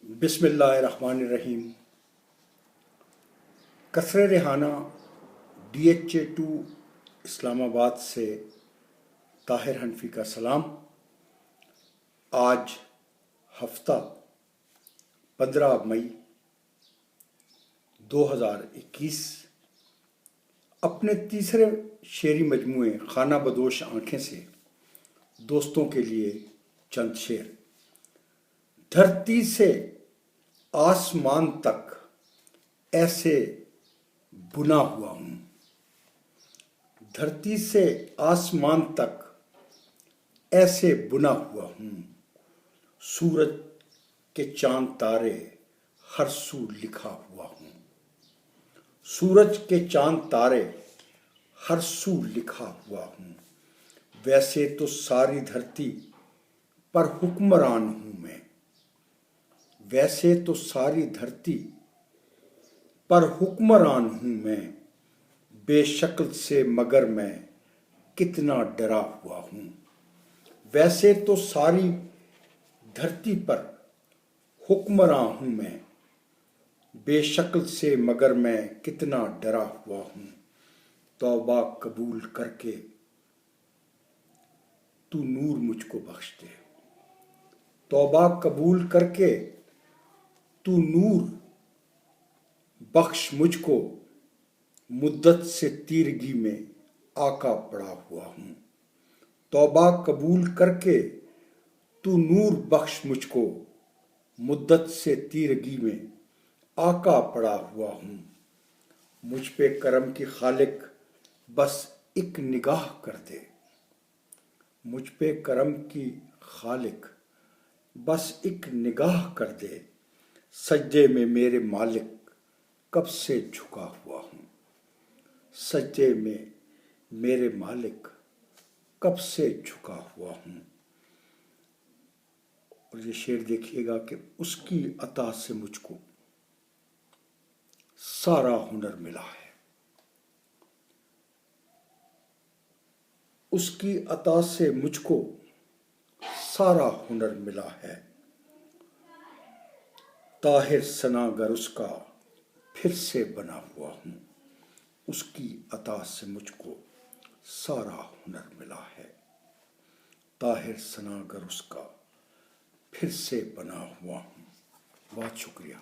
بسم اللہ الرحمن الرحیم۔ قصر ریحانہ DHA 2 اسلام آباد سے طاہر حنفی کا سلام۔ آج ہفتہ 15 مئی 2021 اپنے تیسرے شعری مجموعے خانہ بدوش آنکھیں سے دوستوں کے لیے چند شعر۔ دھرتی سے آسمان تک ایسے بنا ہوا ہوں، دھرتی سے آسمان تک ایسے بنا ہوا ہوں، سورج کے چاند تارے ہر سو لکھا ہوا ہوں، سورج کے چاند تارے ہر سو لکھا ہوا ہوں، ویسے تو ساری دھرتی پر حکمران ہوں میں، ویسے تو ساری دھرتی پر حکمران ہوں میں، بے شکل سے مگر میں کتنا ڈرا ہوا ہوں، ویسے تو ساری دھرتی پر حکمران ہوں میں، بے شکل سے مگر میں کتنا ڈرا ہوا ہوں، توبہ قبول کر کے تو نور مجھ کو بخش دے، توبہ قبول کر کے تو نور بخش مجھ کو، مدت سے تیرگی میں آقا پڑا ہوا ہوں، توبہ قبول کر کے تو نور بخش مجھ کو، مدت سے تیرگی میں آقا پڑا ہوا ہوں، مجھ پہ کرم کی خالق بس ایک نگاہ کر دے، مجھ پہ کرم کی خالق بس ایک نگاہ کر دے، سجدے میں میرے مالک کب سے جھکا ہوا ہوں، سجدے میں میرے مالک کب سے جھکا ہوا ہوں۔ اور یہ شعر دیکھیے گا کہ اس کی عطا سے مجھ کو سارا ہنر ملا ہے، اس کی عطا سے مجھ کو سارا ہنر ملا ہے، طاہر ثناگر اس کا پھر سے بنا ہوا ہوں، اس کی عطا سے مجھ کو سارا ہنر ملا ہے، طاہر ثناگر اس کا پھر سے بنا ہوا ہوں۔ بہت شکریہ۔